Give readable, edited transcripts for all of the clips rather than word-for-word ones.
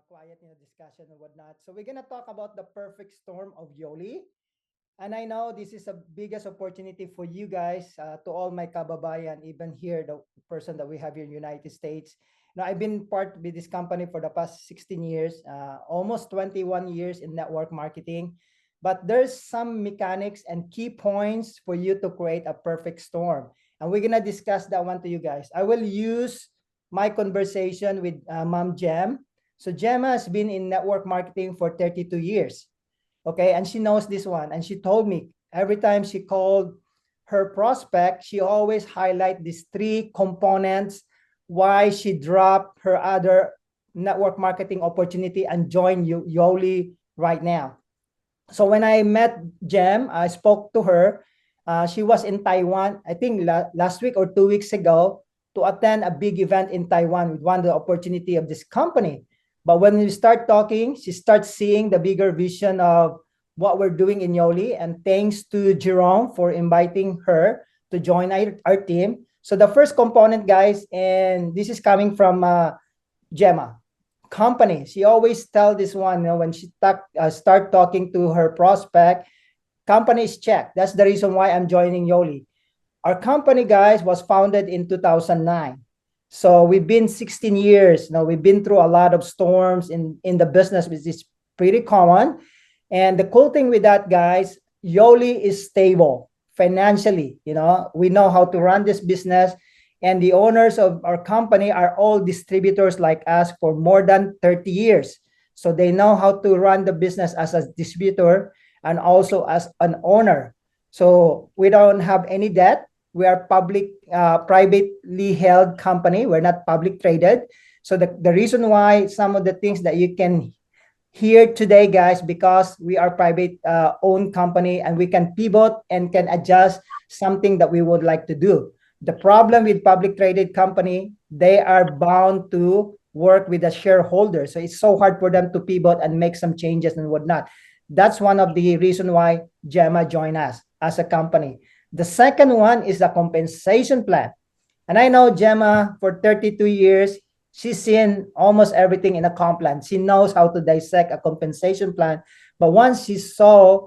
quiet, discussion and whatnot. So we're gonna talk about the perfect storm of Yoli. And I know this is the biggest opportunity for you guys, to all my kababayan, even here, the person that we have here in the United States. Now, I've been part with this company for the past 16 years, almost 21 years in network marketing. But there's some mechanics and key points for you to create a perfect storm. And we're going to discuss that one to you guys. I will use my conversation with Mom Jem. So Jem has been in network marketing for 32 years. Okay, and she knows this one. And she told me every time she called her prospect, she always highlight these three components why she dropped her other network marketing opportunity and joined Yoli right now. So when I met Jem, I spoke to her. She was in Taiwan, I think last week or 2 weeks ago, to attend a big event in Taiwan with one of the opportunity of this company. But when we start talking, she starts seeing the bigger vision of what we're doing in Yoli. And thanks to Jerome for inviting her to join our team. So the first component, guys, and this is coming from Gemma, company. She always tell this one, when she start talking to her prospect, company is checked. That's the reason why I'm joining Yoli. Our company, guys, was founded in 2009. So we've been 16 years. We've been through a lot of storms in the business, which is pretty common. And the cool thing with that, guys, Yoli is stable financially. We know how to run this business. And the owners of our company are all distributors like us for more than 30 years. So they know how to run the business as a distributor and also as an owner. So we don't have any debt. We are privately held company. We're not public traded. So the reason why some of the things that you can hear today, guys, because we are private owned company and we can pivot and can adjust something that we would like to do. The problem with public traded company, they are bound to work with the shareholders. So it's so hard for them to pivot and make some changes and whatnot. That's one of the reasons why Gemma joined us as a company. The second one is the compensation plan. And I know Gemma for 32 years, she's seen almost everything in a comp plan. She knows how to dissect a compensation plan. But once she saw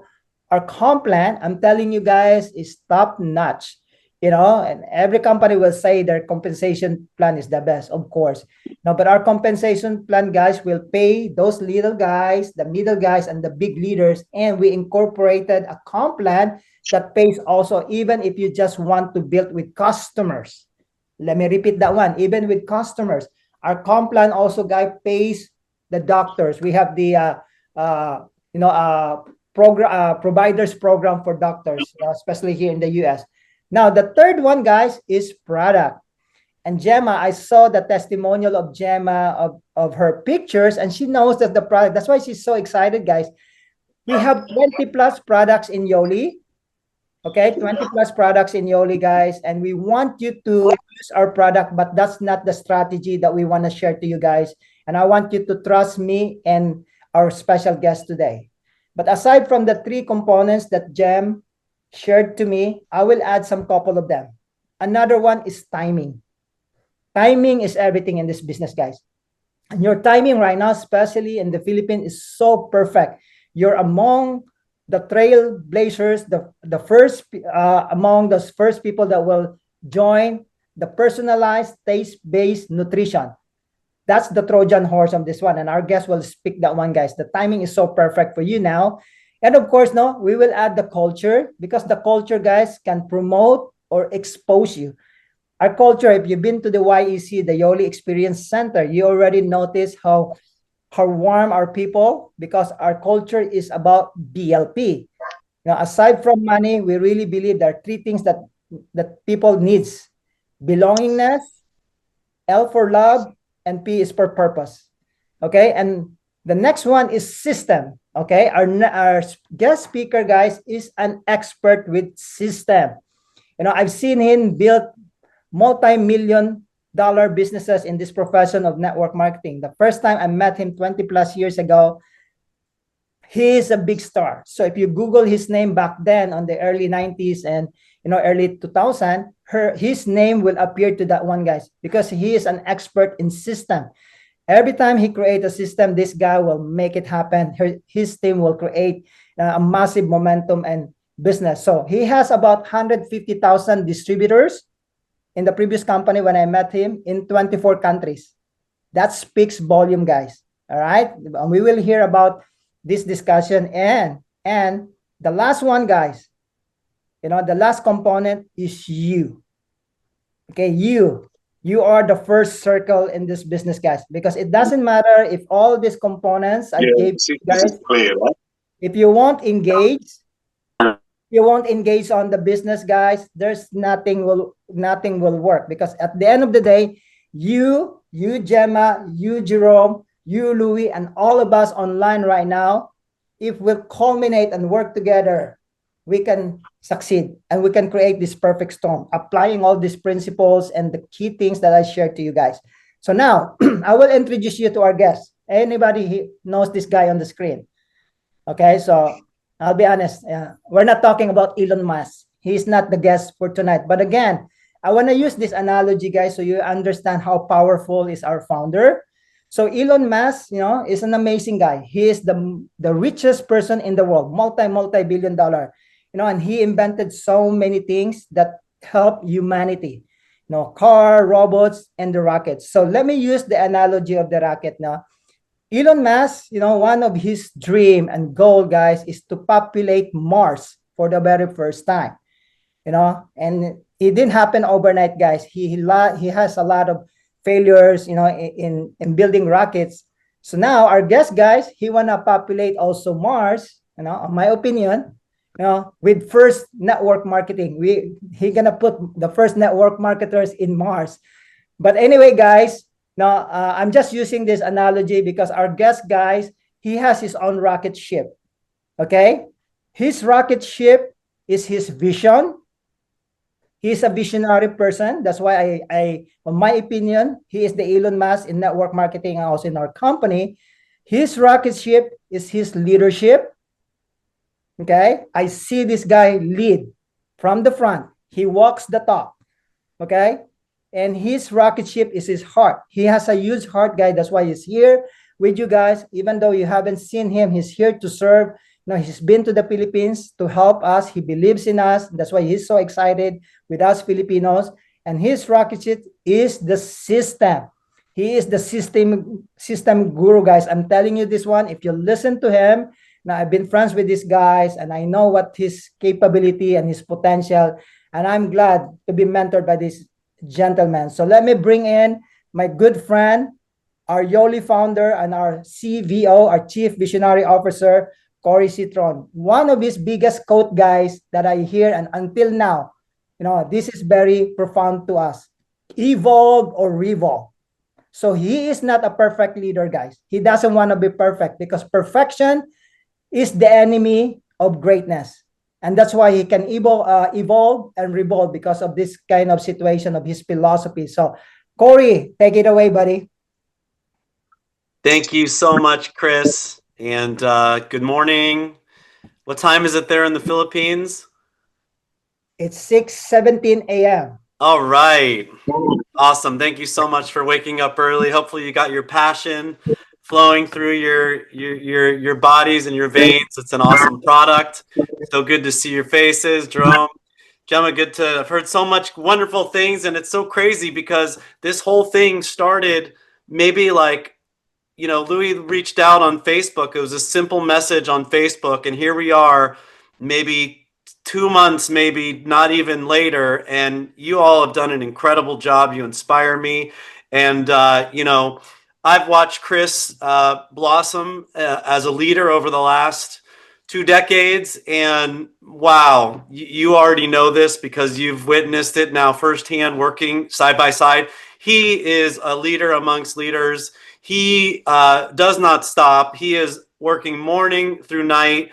our comp plan, I'm telling you guys, it's top notch. And every company will say their compensation plan is the best, of course. But our compensation plan, guys, will pay those little guys, the middle guys, and the big leaders. And we incorporated a comp plan that pays also, even if you just want to build with customers. Let me repeat that one. Even with customers, our comp plan also, guys, pays the doctors. We have the providers program for doctors, especially here in the US. Now, the third one, guys, is product. And Gemma, I saw the testimonial of Gemma of her pictures, and she knows that the product, that's why she's so excited, guys. We have 20 plus products in Yoli. Okay, 20 plus products in Yoli, guys. And we want you to use our product, but that's not the strategy that we want to share to you guys. And I want you to trust me and our special guest today. But aside from the three components that Gem shared to me, I will add some couple of them. Another one is timing. Timing is everything in this business, guys. And your timing right now, especially in the Philippines, is so perfect. You're among the trailblazers, the first among those first people that will join the personalized taste-based nutrition. That's the Trojan horse of this one. And our guest will speak that one, guys. The timing is so perfect for you now. And of course, we will add the culture, because the culture, guys, can promote or expose you. Our culture, if you've been to the YEC, the Yoli Experience Center, you already notice how warm our people, because our culture is about BLP. Aside from money, we really believe there are three things that people needs: belongingness, L for love, and P is for purpose. Okay, and the next one is system. Okay, our guest speaker, guys, is an expert with system. I've seen him build multi-million-dollar businesses in this profession of network marketing. The first time I met him 20 plus years ago, he is a big star. So if you Google his name back then on the early 90s and early 2000, his name will appear to that one, guys, because he is an expert in system. Every time he creates a system, this guy will make it happen. His team will create a massive momentum and business. So he has about 150,000 distributors in the previous company when I met him in 24 countries. That speaks volume, guys. All right. We will hear about this discussion. And the last one, guys, the last component is you. Okay, you are the first circle in this business, guys, because it doesn't matter if all these components I gave you guys, if you won't engage, on the business, guys, there's nothing will work, because at the end of the day, you Gemma, you Jerome, you Louis, and all of us online right now, if we'll culminate and work together, we can succeed and we can create this perfect storm, applying all these principles and the key things that I shared to you guys. So now I will introduce you to our guest. Anybody knows this guy on the screen? Okay, so I'll be honest, we're not talking about Elon Musk. He's not the guest for tonight. But again, I want to use this analogy, guys, so you understand how powerful is our founder. So Elon Musk, is an amazing guy. He is the richest person in the world, multi-billion dollar, and he invented so many things that help humanity, car, robots, and the rockets. So let me use the analogy of the rocket now. Elon Musk, one of his dream and goal, guys, is to populate Mars for the very first time, and it didn't happen overnight, guys. He has a lot of failures, in building rockets. So now our guest, guys, he wanna populate also Mars, in my opinion, with first network marketing. He gonna put the first network marketers in Mars. But anyway, guys, now, I'm just using this analogy because our guest, guys, he has his own rocket ship, okay? His rocket ship is his vision. He's a visionary person. That's why in my opinion, he is the Elon Musk in network marketing and also in our company. His rocket ship is his leadership, okay? I see this guy lead from the front. He walks the talk, okay? And his rocket ship is his heart. He has a huge heart, guy. That's why he's here with you guys. Even though you haven't seen him, he's here to serve. He's been to the Philippines to help us. He believes in us. That's why he's so excited with us Filipinos. And his rocket ship is the system. He is the system guru, guys. I'm telling you this one. If you listen to him, now I've been friends with these guys, and I know what his capability and his potential. And I'm glad to be mentored by this gentlemen. So let me bring in my good friend, our Yoli founder and our CVO, our Chief Visionary Officer, Corey Citron. One of his biggest quote, guys, that I hear, and until now, this is very profound to us. Evolve or revolve. So he is not a perfect leader, guys. He doesn't want to be perfect, because perfection is the enemy of greatness. And that's why he can evolve and revolve, because of this kind of situation of his philosophy. So, Corey, take it away, buddy. Thank you so much, Chris. And good morning. What time is it there in the Philippines? It's 6:17 a.m. All right. Awesome. Thank you so much for waking up early. Hopefully you got your passion flowing through your bodies and your veins. It's an awesome product. So good to see your faces, Jerome, Gemma. I've heard so much wonderful things, and it's so crazy because this whole thing started maybe Louis reached out on Facebook. It was a simple message on Facebook, and here we are, maybe 2 months, maybe not even later, and you all have done an incredible job. You inspire me, and I've watched Chris blossom as a leader over the last 2 decades, and wow, you already know this because you've witnessed it now firsthand, working side by side. He is a leader amongst leaders. He does not stop. He is working morning through night,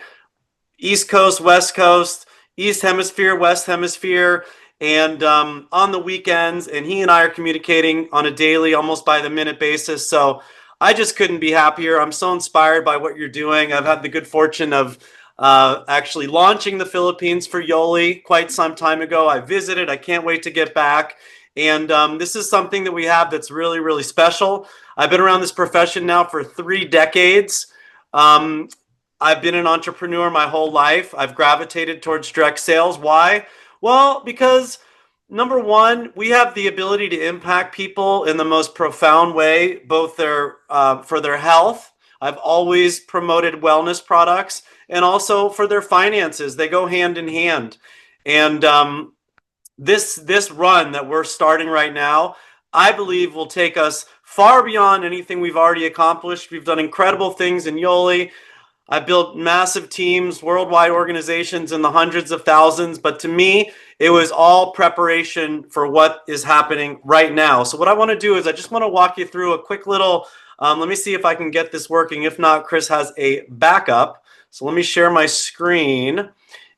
East Coast, West Coast, East Hemisphere, West Hemisphere, and on the weekends. And he and I are communicating on a daily, almost by the minute basis. So I just couldn't be happier. I'm so inspired by what you're doing. I've had the good fortune of actually launching the Philippines for Yoli quite some time ago. I visited. I can't wait to get back. And this is something that we have that's really, really special. I've been around this profession now for 3 decades. I've been an entrepreneur my whole life. I've gravitated towards direct sales. Why? Well, because number one, we have the ability to impact people in the most profound way, both for their health. I've always promoted wellness products, and also for their finances. They go hand in hand. And this run that we're starting right now, I believe, will take us far beyond anything we've already accomplished. We've done incredible things in Yoli. I built massive teams, worldwide organizations in the hundreds of thousands. But to me, it was all preparation for what is happening right now. So what I want to do is I just want to walk you through a quick little, let me see if I can get this working. If not, Chris has a backup. So let me share my screen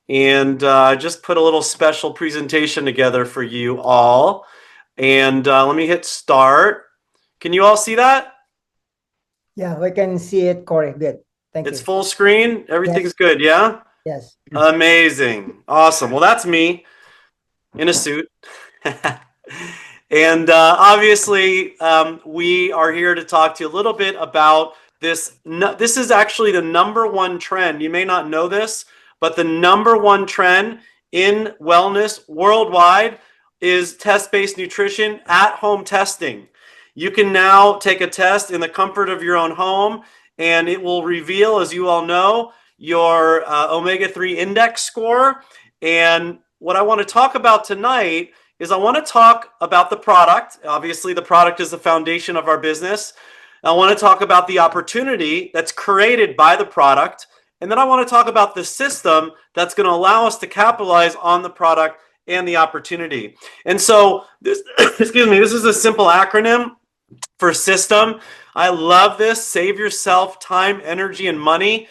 and just put a little special presentation together for you all. And let me hit start. Can you all see that? Yeah, we can see it, Corey. Good. Thank It's you. full screen. Everything's good. Yeah. Yes. Amazing. Awesome. Well, that's me in a suit. And obviously, we are here to talk to you a little bit about this. This is actually the #1 trend. You may not know this, but the #1 trend in wellness worldwide is test-based nutrition at-home testing. You can now take a test in the comfort of your own home, and it will reveal, as you all know, your omega-3 index score. And what I want to talk about tonight is I want to talk about the product. Obviously, the product is the foundation of our business. I want to talk about the opportunity that's created by the product. And then I want to talk about the system that's going to allow us to capitalize on the product and the opportunity. And so this, excuse me, this is a simple acronym for system. I love this. Save yourself time, energy, and money.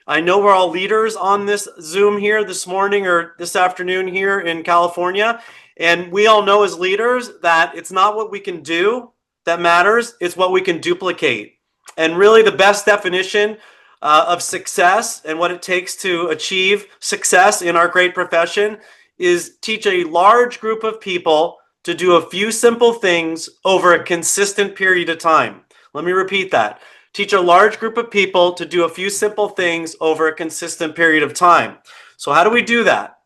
I know we're all leaders on this Zoom here this morning or this afternoon here in California. And we all know as leaders that it's not what we can do that matters, it's what we can duplicate. And really the best definition of success and what it takes to achieve success in our great profession is teach a large group of people to do a few simple things over a consistent period of time. Let me repeat that. Teach a large group of people to do a few simple things over a consistent period of time. So how do we do that?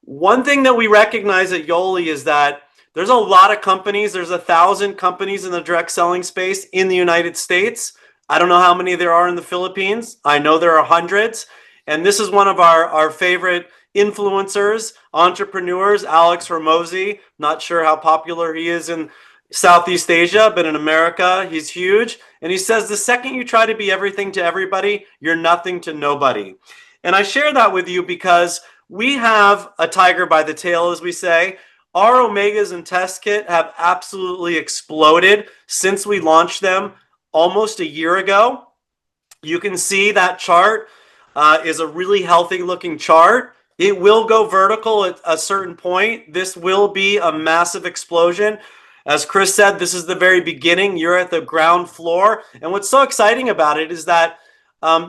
One thing that we recognize at Yoli is that there's a lot of companies. There's 1,000 companies in the direct selling space in the United States. I don't know how many there are in the Philippines. I know there are hundreds. And this is one of our favorite influencers, entrepreneurs, Alex Ramosi. Not sure how popular he is in Southeast Asia, but in America, he's huge. And he says, the second you try to be everything to everybody, you're nothing to nobody. And I share that with you because we have a tiger by the tail, as we say. Our omegas and test kit have absolutely exploded since we launched them almost a year ago. You can see that chart is a really healthy looking chart. It will go vertical at a certain point. This will be a massive explosion. As Chris said, this is the very beginning. You're at the ground floor. And what's so exciting about it is that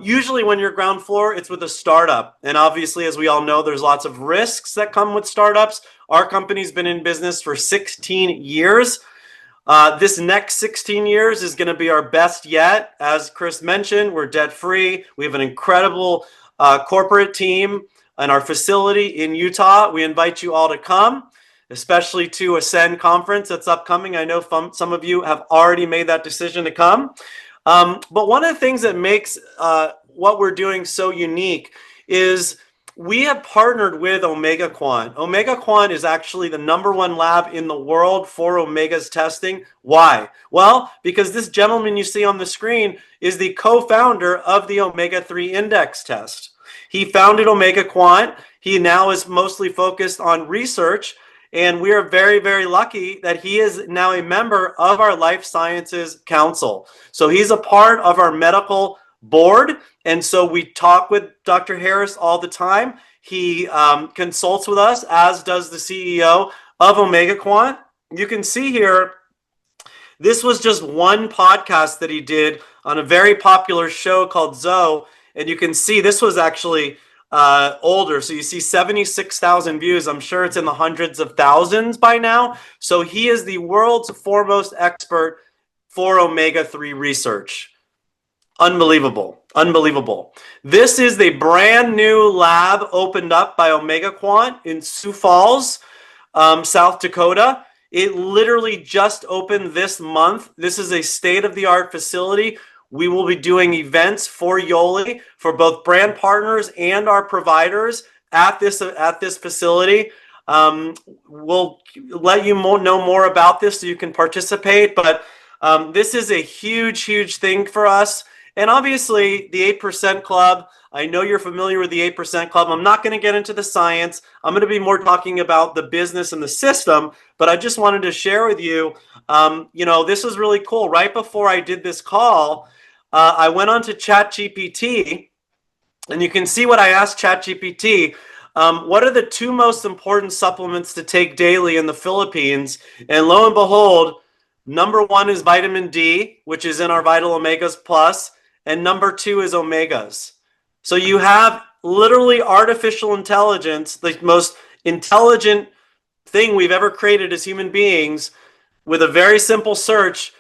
usually when you're ground floor, it's with a startup. And obviously, as we all know, there's lots of risks that come with startups. Our company's been in business for 16 years. This next 16 years is going to be our best yet. As Chris mentioned, we're debt-free. We have an incredible corporate team in our facility in Utah. We invite you all to come, especially to Ascend Conference that's upcoming. I know some of you have already made that decision to come. But one of the things that makes what we're doing so unique is we have partnered with Omega Quant. Omega Quant is actually the #1 lab in the world for omegas testing. Why? Well, because this gentleman you see on the screen is the co-founder of the omega-3 index test. He founded Omega Quant. He now is mostly focused on research. And we are very, very lucky that he is now a member of our Life Sciences Council. So he's a part of our medical board. And so we talk with Dr. Harris all the time. He consults with us, as does the CEO of Omega Quant. You can see here, this was just one podcast that he did on a very popular show called Zoe. And you can see this was actually older. So you see 76,000 views. I'm sure it's in the hundreds of thousands by now. So he is the world's foremost expert for omega-3 research. Unbelievable. Unbelievable. This is the brand new lab opened up by Omega Quant in Sioux Falls, South Dakota. It literally just opened this month. This is a state-of-the-art facility. We will be doing events for Yoli for both brand partners and our providers at this facility. We'll let you know more about this so you can participate. But this is a huge thing for us. And obviously, the 8% Club, I know you're familiar with the 8% Club. I'm not going to get into the science. I'm going to be more talking about the business and the system. But I just wanted to share with you, this was really cool. Right before I did this call, I went on to ChatGPT, and you can see what I asked ChatGPT. What are the 2 most important supplements to take daily in the Philippines? And lo and behold, number 1 is vitamin D, which is in our Vital Omegas Plus, and number 2 is omegas. So you have literally artificial intelligence, the most intelligent thing we've ever created as human beings, with a very simple search,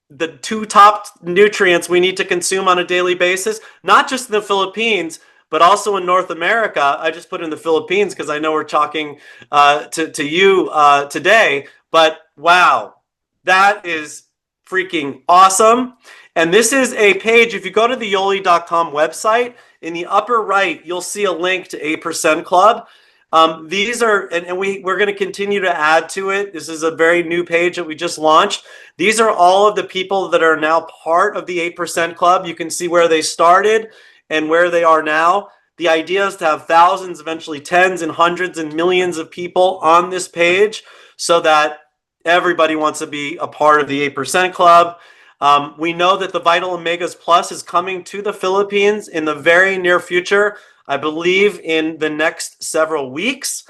the 2 top nutrients we need to consume on a daily basis, not just in the Philippines, but also in North America. I just put in the Philippines because I know we're talking to you today. But wow, that is freaking awesome. And this is a page. If you go to the Yoli.com website, in the upper right, you'll see a link to 8% Club. These are, and we're going to continue to add to it. This is a very new page that we just launched. These are all of the people that are now part of the 8% Club. You can see where they started and where they are now. The idea is to have thousands, eventually tens and hundreds and millions of people on this page so that everybody wants to be a part of the 8% Club. We know that the Vital Omegas Plus is coming to the Philippines in the very near future. I believe in the next several weeks.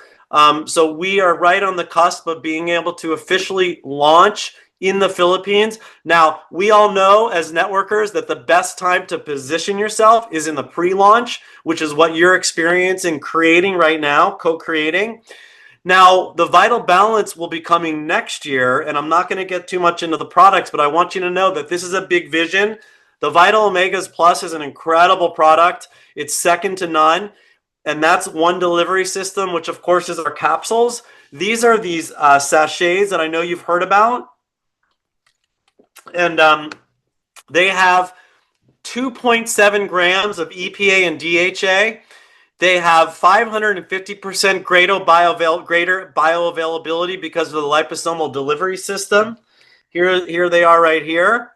So we are right on the cusp of being able to officially launch in the Philippines. Now, we all know as networkers that the best time to position yourself is in the pre-launch, which is what you're experiencing creating right now, co-creating. Now, the Vital Balance will be coming next year, and I'm not going to get too much into the products, but I want you to know that this is a big vision. The Vital Omegas Plus is an incredible product. It's second to none, and that's one delivery system, which of course is our capsules. These are these sachets that I know you've heard about, and they have 2.7 grams of EPA and DHA. They have 550% greater bioavailability because of the liposomal delivery system. Here they are right here.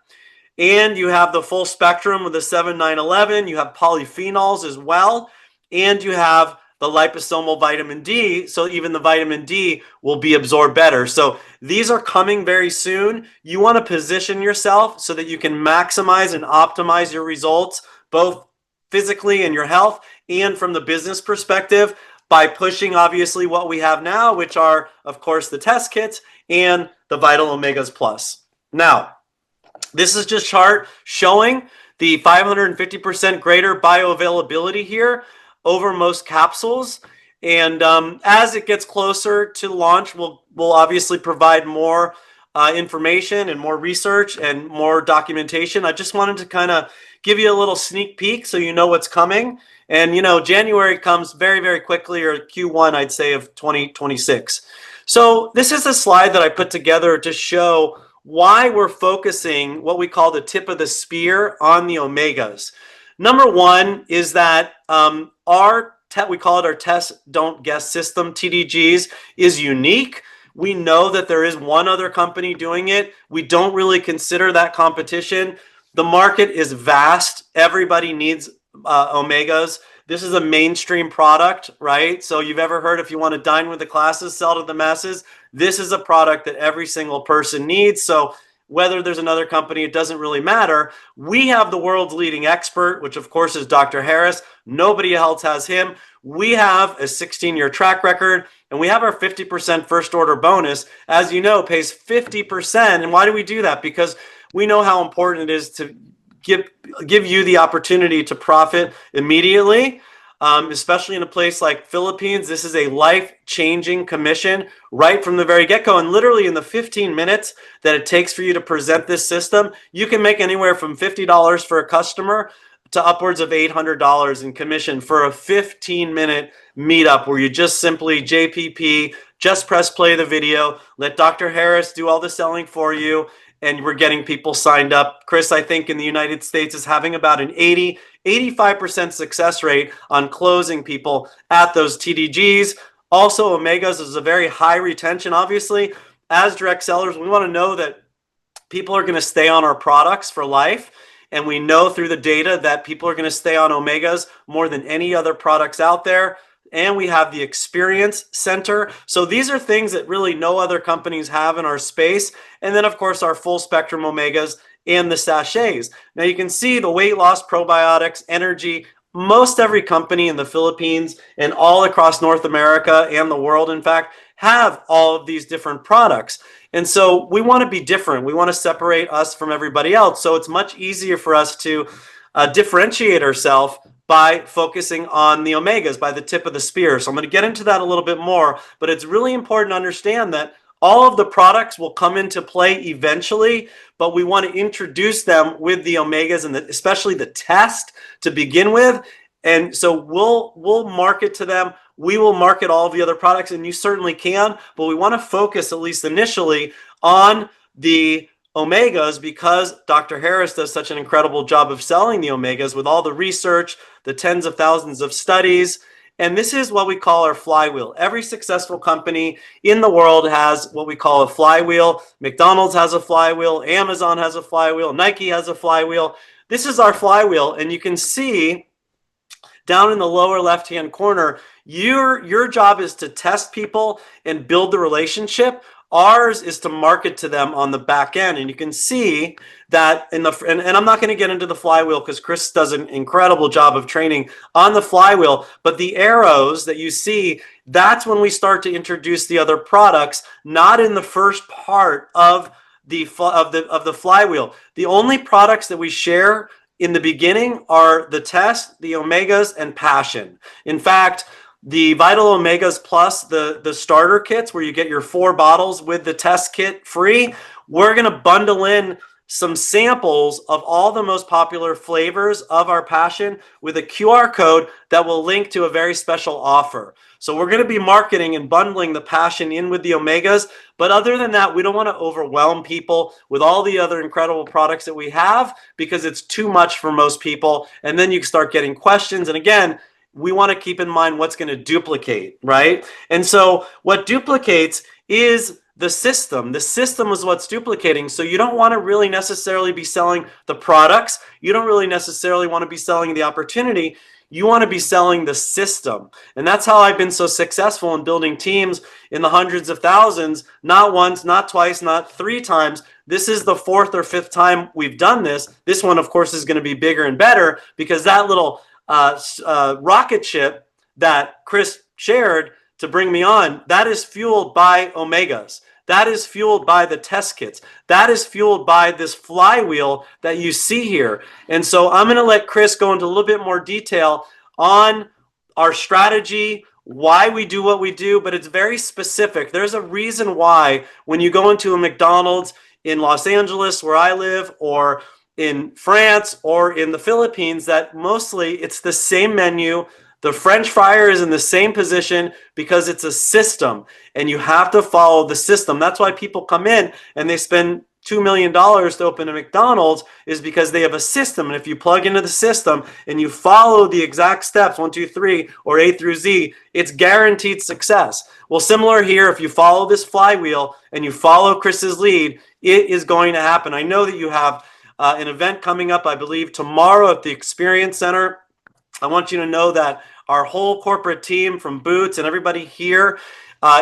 And you have the full spectrum with the 7-9-11. You have polyphenols as well. And you have the liposomal vitamin D. So even the vitamin D will be absorbed better. So these are coming very soon. You want to position yourself so that you can maximize and optimize your results, both physically in your health and from the business perspective, by pushing obviously what we have now, which are, of course, the test kits and the Vital Omegas Plus. Now, this is just a chart showing the 550% greater bioavailability here over most capsules. And as it gets closer to launch, we'll obviously provide more information and more research and more documentation. I just wanted to kind of give you a little sneak peek so you know what's coming. And, January comes very, very quickly, or Q1, I'd say, of 2026. So this is a slide that I put together to show why we're focusing what we call the tip of the spear on the omegas. Number one is that we call it our test, don't guess system, TDGs, is unique. We know that there is one other company doing it. We don't really consider that competition. The market is vast. Everybody needs omegas. This is a mainstream product, right? So you've ever heard, if you want to dine with the classes, sell to the masses. This is a product that every single person needs. So whether there's another company, it doesn't really matter. We have the world's leading expert, which of course is Dr. Harris. Nobody else has him. We have a 16-year track record, and we have our 50% first order bonus. As you know, pays 50%. And why do we do that? Because we know how important it is to give you the opportunity to profit immediately. especially in a place like Philippines. This is a life-changing commission right from the very get-go. And literally in the 15 minutes that it takes for you to present this system, you can make anywhere from $50 for a customer to upwards of $800 in commission for a 15-minute meetup where you just simply JPP, just press play the video, let Dr. Harris do all the selling for you, and we're getting people signed up. Chris, I think in the United States is having about an 85% success rate on closing people at those TDGs. Also, Omegas is a very high retention. Obviously, as direct sellers, we want to know that people are going to stay on our products for life. And we know through the data that people are going to stay on Omegas more than any other products out there. And we have the experience center. So these are things that really no other companies have in our space. And then, of course, our full spectrum Omegas and the sachets. Now you can see the weight loss, probiotics, energy. Most every company in the Philippines and all across North America and the world, in fact, have all of these different products. And so we want to be different. We want to separate us from everybody else. So it's much easier for us to differentiate ourselves by focusing on the Omegas, by the tip of the spear. So I'm going to get into that a little bit more, but it's really important to understand that all of the products will come into play eventually, but we want to introduce them with the Omegas and especially the test to begin with. And so we'll market to them. We will market all of the other products, and you certainly can, but we want to focus, at least initially, on the Omegas because Dr. Harris does such an incredible job of selling the Omegas with all the research, the tens of thousands of studies. And this is what we call our flywheel. Every successful company in the world has what we call a flywheel. McDonald's has a flywheel. Amazon has a flywheel. Nike has a flywheel. This is our flywheel. And you can see down in the lower left-hand corner, your job is to test people and build the relationship. Ours is to market to them on the back end. And you can see that and I'm not going to get into the flywheel because Chris does an incredible job of training on the flywheel. But the arrows that you see, that's when we start to introduce the other products, not in the first part of the flywheel. The only products that we share in the beginning are the test, the Omegas, and passion. In fact, the Vital Omegas plus the starter kits where you get your 4 bottles with the test kit free, we're going to bundle in some samples of all the most popular flavors of our passion with a QR code that will link to a very special offer. So we're going to be marketing and bundling the passion in with the Omegas. But other than that, we don't want to overwhelm people with all the other incredible products that we have because it's too much for most people. And then you start getting questions. And again, we want to keep in mind what's going to duplicate, right? And so what duplicates is the system. The system is what's duplicating. So you don't want to really necessarily be selling the products. You don't really necessarily want to be selling the opportunity. You want to be selling the system. And that's how I've been so successful in building teams in the hundreds of thousands, not once, not twice, not 3 times. This is the 4th or 5th time we've done this. This one, of course, is going to be bigger and better because that little rocket ship that Chris shared to bring me on, that is fueled by Omegas. That is fueled by the test kits. That is fueled by this flywheel that you see here. And so I'm going to let Chris go into a little bit more detail on our strategy, why we do what we do, but it's very specific. There's a reason why when you go into a McDonald's in Los Angeles, where I live, or in France or in the Philippines, that mostly it's the same menu. The French fryer is in the same position because it's a system and you have to follow the system. That's why people come in and they spend $2 million to open a McDonald's is because they have a system. And if you plug into the system and you follow the exact steps, 1, 2, 3, or A through Z, it's guaranteed success. Well, similar here, if you follow this flywheel and you follow Chris's lead, it is going to happen. I know that you have an event coming up, I believe, tomorrow at the Experience Center. I want you to know that our whole corporate team from Boots and everybody here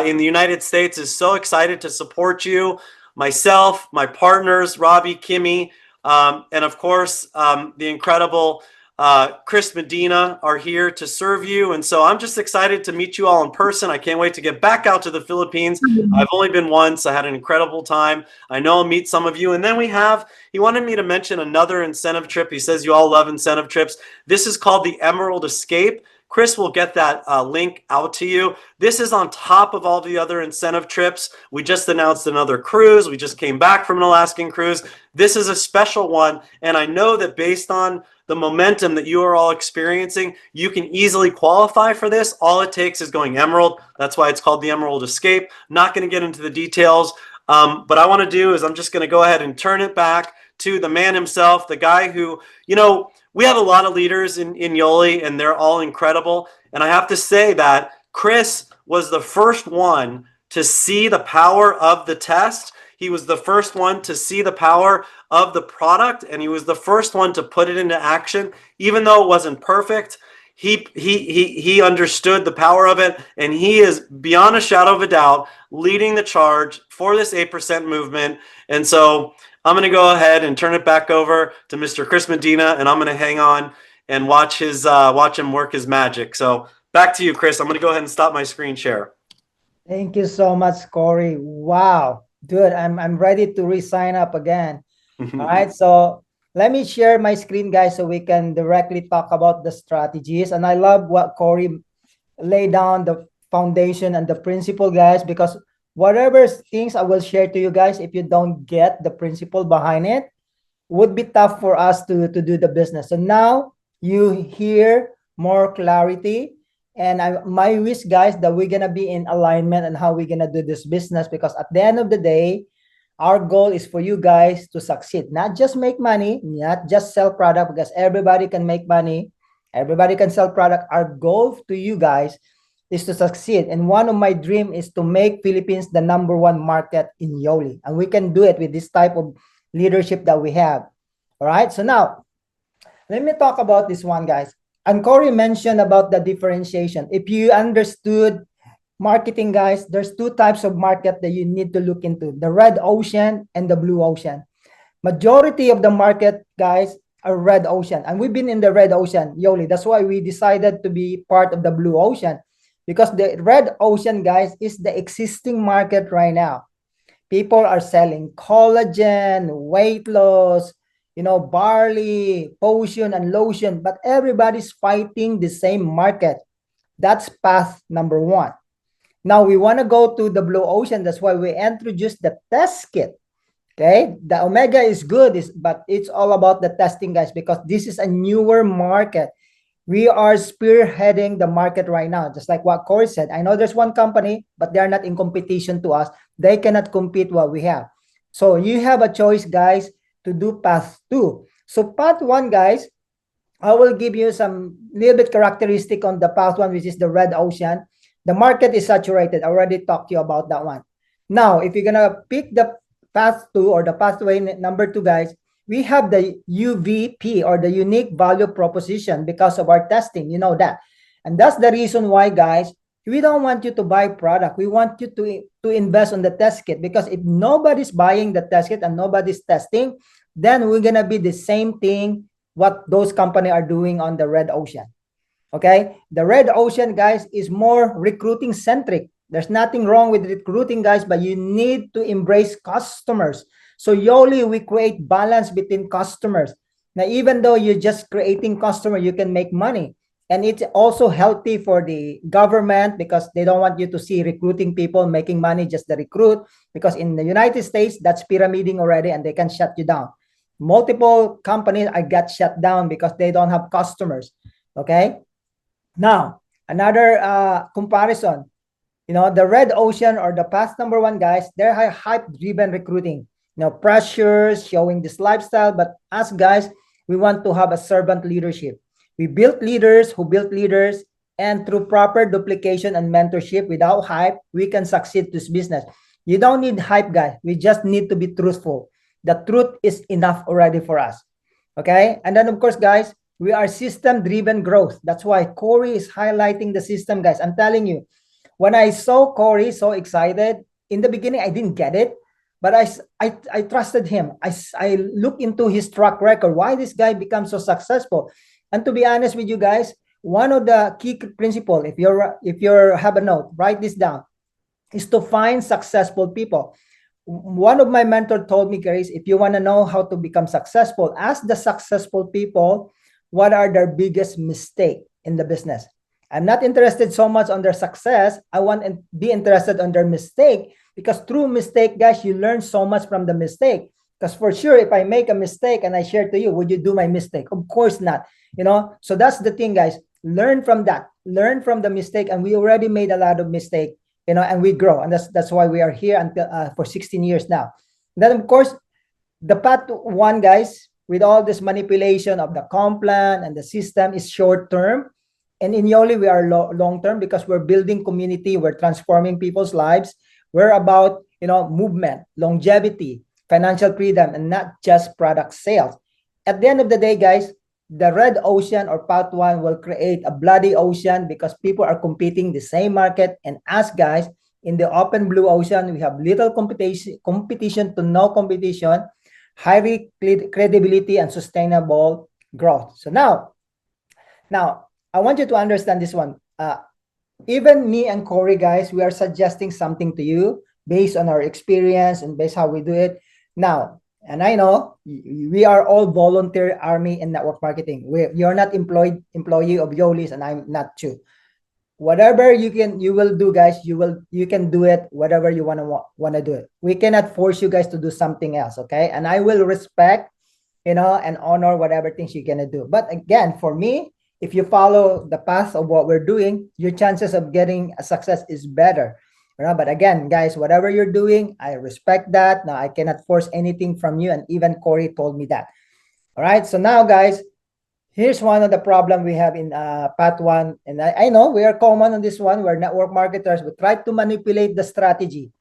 in the United States is so excited to support you. Myself, my partners, Robbie, Kimmy, and of course, the incredible Chris Medina are here to serve you. And so I'm just excited to meet you all in person. I can't wait to get back out to the Philippines. I've only been once. I had an incredible time. I know I'll meet some of you. And then he wanted me to mention another incentive trip. He says you all love incentive trips. This is called the Emerald Escape. Chris will get that link out to you. This is on top of all the other incentive trips. We just announced another cruise. We just came back from an Alaskan cruise. This is a special one. And I know that based on the momentum that you are all experiencing, you can easily qualify for this. All it takes is going Emerald. That's why it's called the Emerald Escape. Not going to get into the details. But I want to do is I'm just going to go ahead and turn it back to the man himself, the guy who, we have a lot of leaders in Yoli, and they're all incredible. And I have to say that Chris was the first one to see the power of the test. He was the first one to see the power of the product, and he was the first one to put it into action, even though it wasn't perfect. He understood the power of it, and he is beyond a shadow of a doubt leading the charge for this 8% movement. And so I'm going to go ahead and turn it back over to Mr. Chris Medina, and I'm going to hang on and watch him work his magic. So back to you, Chris. I'm going to go ahead and stop my screen share. Thank you so much, Corey. Wow, dude, I'm ready to re-sign up again. All right, so let me share my screen, guys, so we can directly talk about the strategies. And I love what Corey laid down, the foundation and the principle, guys, because whatever things I will share to you guys, if you don't get the principle behind it, would be tough for us to do the business. So now you hear more clarity. And my wish, guys, that we're going to be in alignment and how we're going to do this business, because at the end of the day, our goal is for you guys to succeed, not just make money, not just sell product, because everybody can make money. Everybody can sell product. Our goal to you guys is to succeed. And one of my dream is to make Philippines the #1 market in Yoli. And we can do it with this type of leadership that we have. All right. So now let me talk about this one, guys. And Corey mentioned about the differentiation. If you understood marketing, guys, there's two types of market that you need to look into: the red ocean and the blue ocean. Majority of the market, guys, are red ocean, and we've been in the red ocean, Yoli. That's why we decided to be part of the blue ocean, because the red ocean, guys, is the existing market right now. People are selling collagen, weight loss, barley, potion, and lotion, but everybody's fighting the same market. That's path number 1. Now we want to go to the blue ocean. That's why we introduced the test kit. Okay, the Omega is good, but it's all about the testing, guys, because this is a newer market. We are spearheading the market right now, just like what Corey said. I know there's one company, but they are not in competition to us. They cannot compete what we have. So you have a choice, guys, to do path 2. So path 1, guys, I will give you some little bit characteristic on the path 1, which is the red ocean. The market is saturated. I already talked to you about that one. Now, if you're going to pick the path 2 or the pathway number 2, guys, we have the UVP, or the unique value proposition, because of our testing. You know that. And that's the reason why, guys, we don't want you to buy product. We want you to invest on the test kit, because if nobody's buying the test kit and nobody's testing, then we're going to be the same thing what those companies are doing on the red ocean. Okay, the red ocean, guys, is more recruiting centric. There's nothing wrong with recruiting, guys, but you need to embrace customers. So Yoli, we create balance between customers. Now, even though you're just creating customer, you can make money. And it's also healthy for the government, because they don't want you to see recruiting people making money, just the recruit, because in the United States, that's pyramiding already, and they can shut you down. Multiple companies are got shut down because they don't have customers. Okay. Now, another comparison, the red ocean or the path number 1, guys, they're hype-driven recruiting, pressures, showing this lifestyle. But us, guys, we want to have a servant leadership. We built leaders who built leaders, and through proper duplication and mentorship, without hype, we can succeed this business. You don't need hype, guys. We just need to be truthful. The truth is enough already for us. Okay? And then, of course, guys, we are system-driven growth. That's why Corey is highlighting the system, guys. I'm telling you, when I saw Corey so excited, in the beginning, I didn't get it, but I trusted him. I looked into his track record, why this guy becomes so successful. And to be honest with you guys, one of the key principles, if you have a note, write this down, is to find successful people. One of my mentors told me, Grace, if you want to know how to become successful, ask the successful people what are their biggest mistake in the business. I'm not interested so much on their success. I want to be interested on their mistake, because through mistake, guys, you learn so much from the mistake. Because for sure, if I make a mistake and I share to you, would you do my mistake? Of course not. So that's the thing, guys. Learn from that. Learn from the mistake, and we already made a lot of mistake, and we grow, and that's why we are here until for 16 years now. Then of course, the path to one, guys, with all this manipulation of the comp plan and the system is short term. And in Yoli, we are long term, because we're building community, we're transforming people's lives. We're about, movement, longevity, financial freedom, and not just product sales. At the end of the day, guys, the red ocean or path one will create a bloody ocean, because people are competing the same market. And us, guys, in the open blue ocean, we have little competition to no competition, high credibility, and sustainable growth. So now I want you to understand this one. Even me and Corey, guys, we are suggesting something to you based on our experience and based how we do it now. And I know we are all volunteer army in network marketing. You're not employee of Yoli's, and I'm not too. Whatever you will do, guys, you can do it whatever you want to do it. We cannot force you guys to do something else, okay? And I will respect, and honor whatever things you're gonna do. But again, for me, if you follow the path of what we're doing, your chances of getting a success is better. But again, guys, whatever you're doing, I respect that. Now, I cannot force anything from you, and even Corey told me that. All right, so now, guys, here's one of the problem we have in path one, and I know we are common on this one. We're network marketers. We try to manipulate the strategy,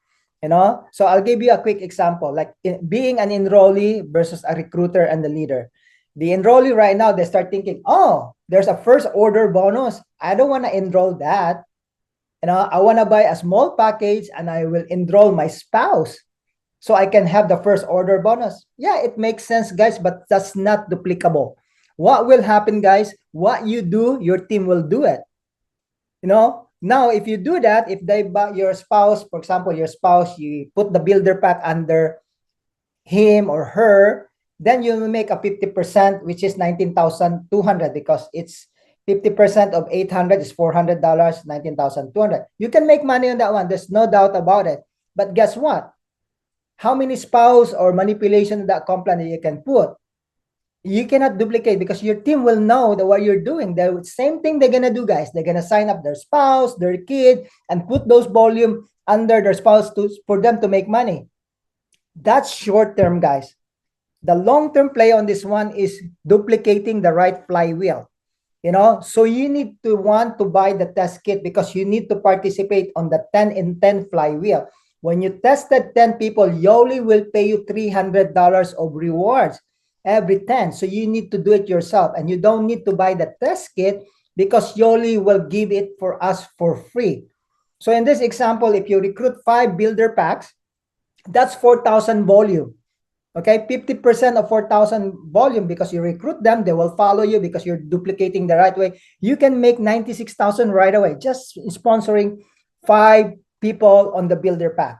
So I'll give you a quick example, like being an enrollee versus a recruiter and the leader. The enrollee right now, they start thinking, oh, there's a first order bonus. I don't want to enroll that. I want to buy a small package, and I will enroll my spouse so I can have the first order bonus. Yeah, it makes sense, guys, but that's not duplicable. What will happen, guys? What you do, your team will do it. Now, if you do that, if they buy your spouse, for example, your spouse, you put the builder pack under him or her, then you will make a 50%, which is 19,200, because it's 50% of 800 is $400, 19,200. You can make money on that one. There's no doubt about it. But guess what? How many spouse or manipulation that comp plan that you can put? You cannot duplicate, because your team will know that what you're doing. The same thing they're gonna do, guys. They're gonna sign up their spouse, their kid, and put those volume under their spouse for them to make money. That's short term, guys. The long term play on this one is duplicating the right flywheel. So you need to want to buy the test kit, because you need to participate on the 10 in 10 flywheel. When you tested 10 people, Yoli will pay you $300 of rewards every 10. So you need to do it yourself, and you don't need to buy the test kit, because Yoli will give it for us for free. So in this example, if you recruit 5 builder packs, that's 4,000 volume. Okay, 50% of 4,000 volume, because you recruit them, they will follow you because you're duplicating the right way. You can make 96,000 right away, just sponsoring 5 people on the builder pack.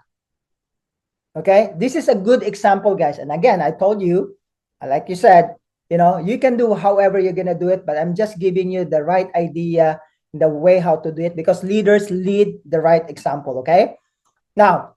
Okay, this is a good example, guys. And again, I told you, like you said, you can do however you're gonna do it, but I'm just giving you the right idea, the way how to do it, because leaders lead the right example. Okay, now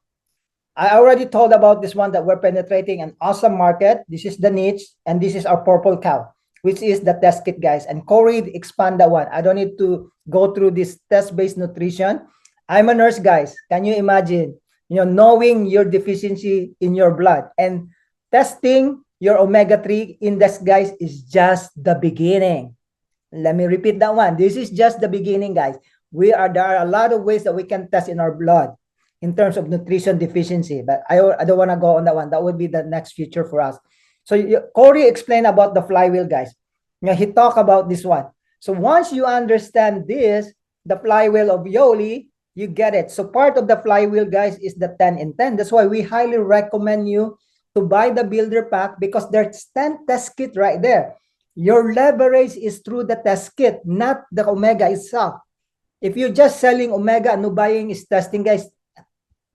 I already told about this one, that we're penetrating an awesome market. This is the niche, and this is our purple cow, which is the test kit, guys. And Corey expand that one. I don't need to go through this test-based nutrition. I'm a nurse, guys. Can you imagine, knowing your deficiency in your blood and testing your omega-3 index, guys, is just the beginning. Let me repeat that one. This is just the beginning, guys. There are a lot of ways that we can test in our blood in terms of nutrition deficiency, but I don't want to go on that one. That would be the next feature for us. So Corey explained about the flywheel, guys. He talked about this one. So once you understand this, the flywheel of Yoli, you get it. So part of the flywheel, guys, is the 10 in 10. That's why we highly recommend you to buy the builder pack, because there's 10 test kit right there. Your leverage is through the test kit, not the omega itself. If you're just selling omega and no buying is testing, guys,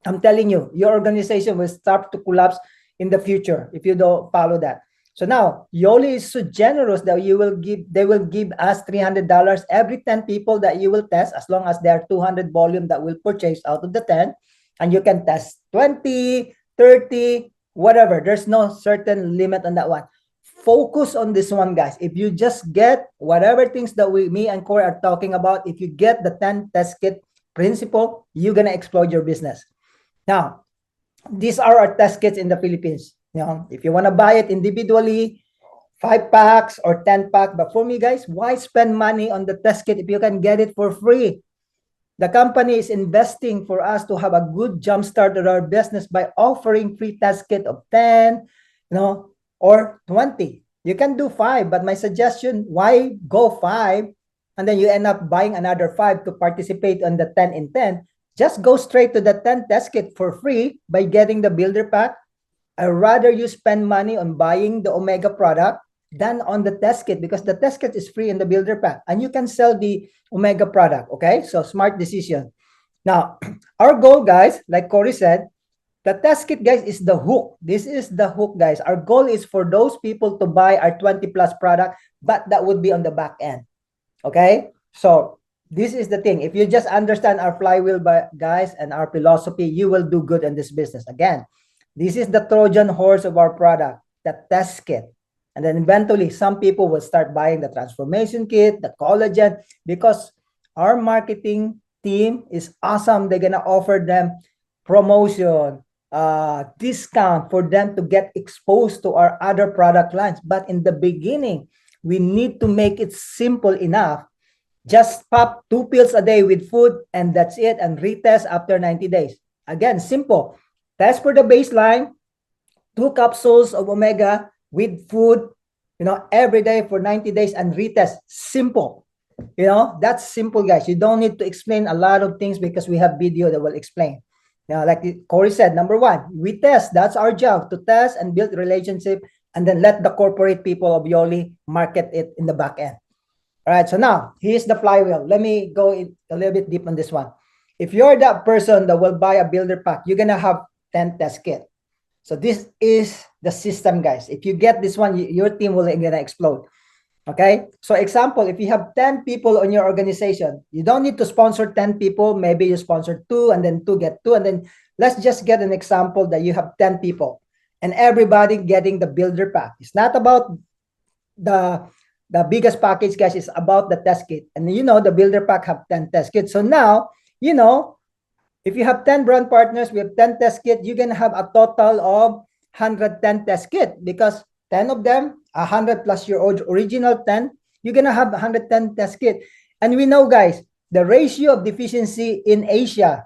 I'm telling you, your organization will start to collapse in the future if you don't follow that. So now Yoli is so generous that they will give us $300 every 10 people that you will test, as long as there are 200 volume that will purchase out of the 10, and you can test 20, 30, whatever. There's no certain limit on that one. Focus on this one, guys. If you just get whatever things that me and Corey are talking about, if you get the 10 test kit principle, you're gonna explode your business. Now, these are our test kits in the Philippines. You know, if you want to buy it individually, 5 packs or 10 pack. But for me, guys, why spend money on the test kit if you can get it for free? The company is investing for us to have a good jump start on our business by offering free test kit of 10, or 20. You can do 5, but my suggestion, why go 5 and then you end up buying another 5 to participate on the 10 in 10? Just go straight to the 10 test kit for free by getting the builder pack. I'd rather you spend money on buying the Omega product than on the test kit, because the test kit is free in the builder pack and you can sell the Omega product. Okay, so smart decision. Now, our goal, guys, like Corey said, the test kit, guys, is the hook. This is the hook, guys. Our goal is for those people to buy our 20 plus product, but that would be on the back end. Okay, so this is the thing. If you just understand our flywheel, guys, and our philosophy, you will do good in this business. Again, this is the Trojan horse of our product, the test kit. And then eventually, some people will start buying the transformation kit, the collagen, because our marketing team is awesome. They're going to offer them promotion, discount for them to get exposed to our other product lines. But in the beginning, we need to make it simple enough. Just pop 2 pills a day with food, and that's it, and retest after 90 days. Again, simple. Test for the baseline, 2 capsules of Omega with food, every day for 90 days, and retest. Simple. That's simple, guys. You don't need to explain a lot of things because we have video that will explain. Now, like Corey said, number 1, we test. That's our job, to test and build relationship, and then let the corporate people of Yoli market it in the back end. All right, so now here's the flywheel. Let me go a little bit deep on this one. If you're that person that will buy a builder pack, you're gonna have 10 test kit. So this is the system, guys. If you get this one, your team will gonna explode. Okay, so example, if you have 10 people on your organization, you don't need to sponsor 10 people. Maybe you sponsor 2, and then 2 get 2, and then let's just get an example that you have 10 people and everybody getting the builder pack. It's not about the biggest package, guys. Is about the test kit, and the builder pack have 10 test kits. So now, if you have 10 brand partners, we have 10 test kit, you're gonna have a total of 110 test kit, because 10 of them, 100 plus your original 10, you're gonna have 110 test kit. And we know, guys, the ratio of deficiency in Asia,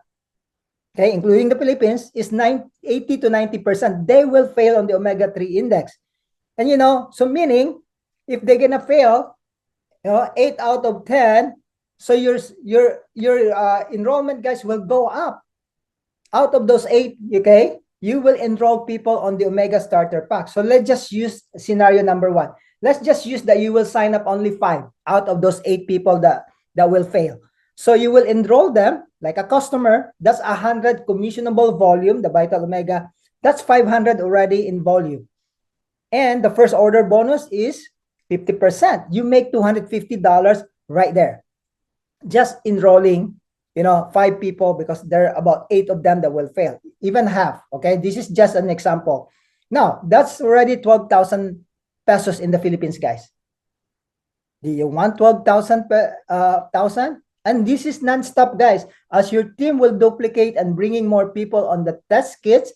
okay, including the Philippines, is 80 to 90%. They will fail on the omega-3 index. And so meaning, if they're gonna fail, 8 out of 10, so your enrollment, guys, will go up. Out of those 8, okay, you will enroll people on the Omega Starter Pack. So let's just use scenario number 1. Let's just use that you will sign up only 5 out of those 8 people that will fail. So you will enroll them like a customer. That's 100 commissionable volume, the Vital Omega. That's 500 already in volume. And the first order bonus is 50%. You make $250 right there. Just enrolling, 5 people, because there are about 8 of them that will fail, even half. Okay, this is just an example. Now, that's already 12,000 pesos in the Philippines, guys. Do you want 12,000 thousand? And this is non-stop, guys. As your team will duplicate and bringing more people on the test kits,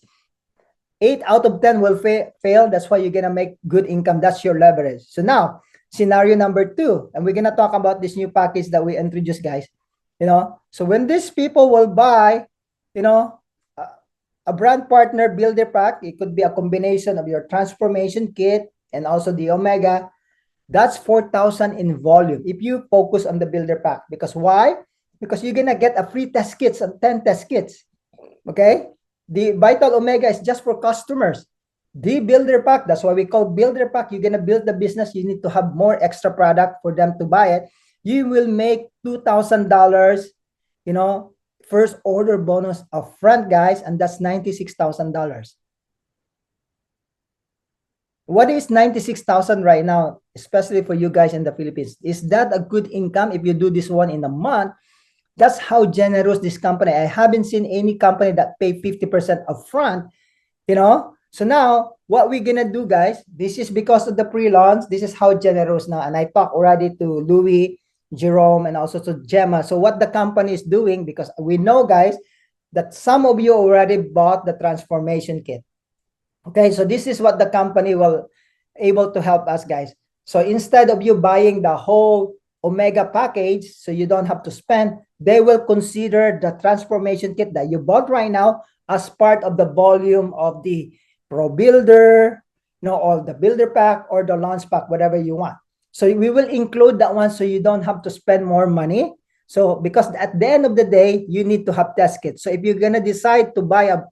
8 out of 10 will fail. That's why you're gonna make good income. That's your leverage. So now, scenario number 2, and we're gonna talk about this new package that we introduced, guys. So when these people will buy, a brand partner builder pack, it could be a combination of your transformation kit and also the Omega. That's 4,000 in volume if you focus on the builder pack. Because why? Because you're gonna get a free test kits and 10 test kits. Okay, the Vital Omega is just for customers. The builder pack, that's why we call builder pack. You're gonna build the business, you need to have more extra product for them to buy it. You will make $2,000, first order bonus upfront, guys, and that's $96,000. What is 96,000 right now, especially for you guys in the Philippines? Is that a good income if you do this one in a month? That's how generous this company. I haven't seen any company that pay 50% upfront, you know. So now what we're gonna do, guys, this is because of the pre-launch. This is how generous now. And I talked already to Louis, Jerome, and also to Gemma. So what the company is doing, because we know, guys, that some of you already bought the transformation kit. Okay, so this is what the company will able to help us, guys. So instead of you buying the whole Omega package, so you don't have to spend, they will consider the transformation kit that you bought right now as part of the volume of the Pro Builder, or the Builder Pack or the Launch Pack, whatever you want. So we will include that one so you don't have to spend more money. So because at the end of the day, you need to have test kits. So if you're gonna decide to buy a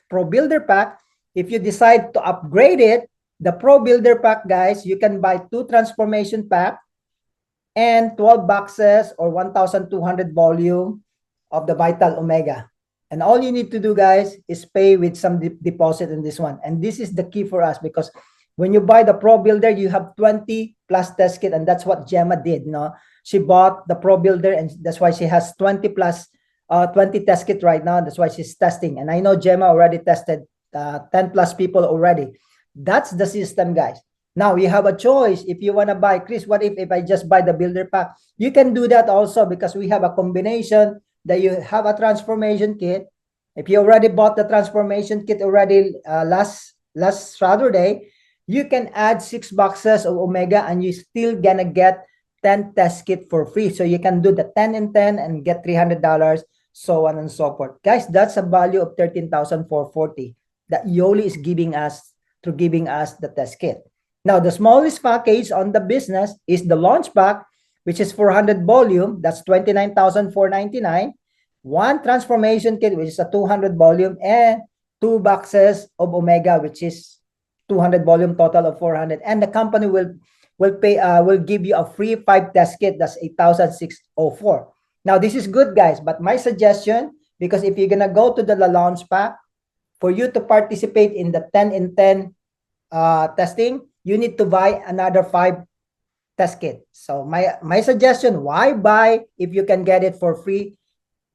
Pro Builder Pack, if you decide to upgrade it, the Pro Builder Pack, guys, you can buy 2 transformation pack and 12 boxes or 1,200 volume of the Vital Omega. And all you need to do, guys, is pay with some deposit in this one. And this is the key for us, because when you buy the Pro Builder, you have 20 plus test kit, and that's what Gemma did. She bought the Pro Builder, and that's why she has 20 plus 20 test kit right now. That's why she's testing. And I know Gemma already tested 10 plus people already. That's the system, guys. Now you have a choice. If you want to buy, Chris, what if I just buy the builder pack? You can do that also, because we have a combination that you have a transformation kit. If you already bought the transformation kit already last Saturday, you can add 6 boxes of Omega and you still gonna get 10 test kit for free. So you can do the 10 and 10 and get $300, so on and so forth. Guys, that's a value of 13,440 that Yoli is giving us through giving us the test kit. Now, the smallest package on the business is the launch pack, which is 400 volume. That's 29,499. 1 transformation kit, which is a 200 volume, and 2 boxes of Omega, which is 200 volume, total of 400. And the company will give you a free 5 test kit. That's 8,604. Now, this is good, guys, but my suggestion, because if you're gonna go to the launch pack, for you to participate in the 10 in 10 testing, you need to buy another 5 test kit. So my suggestion, why buy if you can get it for free,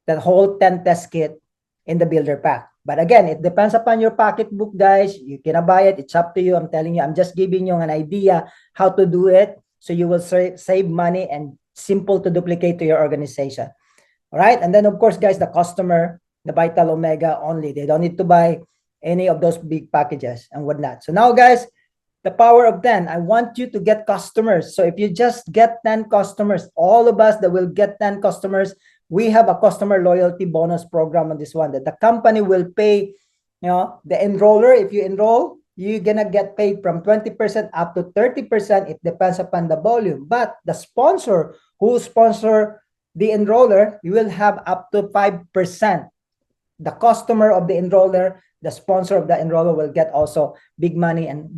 that whole 10 test kit in the builder pack? But again, it depends upon your pocketbook, guys. You cannot buy it. It's up to you. I'm telling you, I'm just giving you an idea how to do it, so you will save money and simple to duplicate to your organization. All right. And then, of course, guys, the customer, the Vital Omega only. They don't need to buy any of those big packages and whatnot. So now, guys, the power of 10. I want you to get customers. So if you just get 10 customers, all of us that will get 10 customers, we have a customer loyalty bonus program on this one, that the company will pay, the enroller. If you enroll, you're gonna get paid from 20% up to 30%. It depends upon the volume. But the sponsor who sponsor the enroller, you will have up to 5%. The customer of the enroller, the sponsor of the enroller, will get also big money, and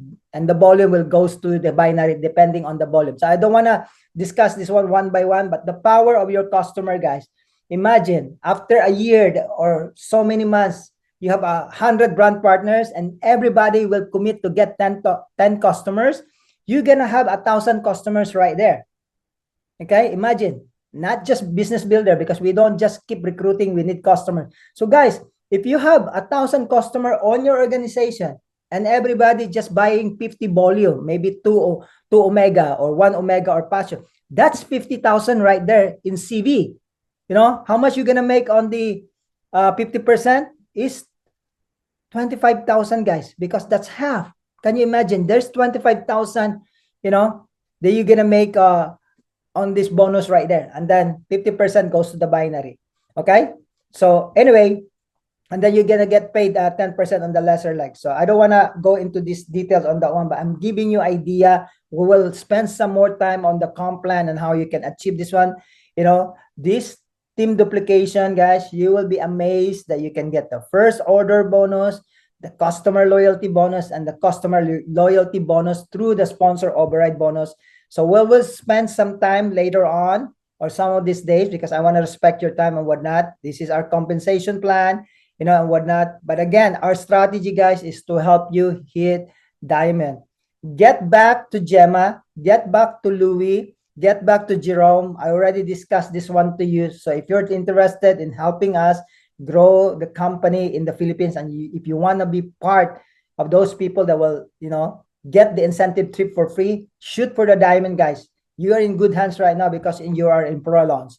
the volume will goes to the binary depending on the volume. So I don't want to discuss this one by one, but the power of your customer, guys. Imagine after a year or so many months, you have 100 brand partners, and everybody will commit to get 10 customers. You're gonna have 1,000 customers right there. Okay, imagine. Not just business builder, because we don't just keep recruiting, we need customers. So guys, if you have 1,000 customer on your organization, and everybody just buying 50 volume, maybe two Omega or 1 Omega or Passion, that's 50,000 right there in CV. How much you're gonna make on the 50% is 25,000, guys, because that's half. Can you imagine? There's 25,000, that you're gonna make on this bonus right there, and then 50% goes to the binary. Okay, so anyway, and then you're gonna get paid 10% on the lesser leg. So I don't want to go into these details on that one, but I'm giving you idea. We will spend some more time on the comp plan and how you can achieve this one. This team duplication, guys, you will be amazed that you can get the first order bonus, the customer loyalty bonus, and the customer loyalty bonus through the sponsor override bonus. So we'll spend some time later on, or some of these days, because I want to respect your time and whatnot. This is our compensation plan, and whatnot. But again, our strategy, guys, is to help you hit diamond. get back to Gemma, get back to Louis, get back to Jerome. I already discussed this one to you. So if you're interested in helping us grow the company in the Philippines, and if you want to be part of those people that will, get the incentive trip for free, shoot for the diamond, guys. You are in good hands right now because you are in Prelaunch.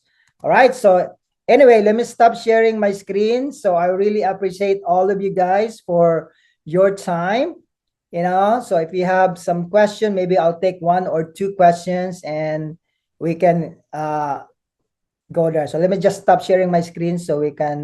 All right. So anyway, let me stop sharing my screen. So I really appreciate all of you guys for your time. So if you have some question, maybe I'll take one or two questions and we can go there. So let me just stop sharing my screen so we can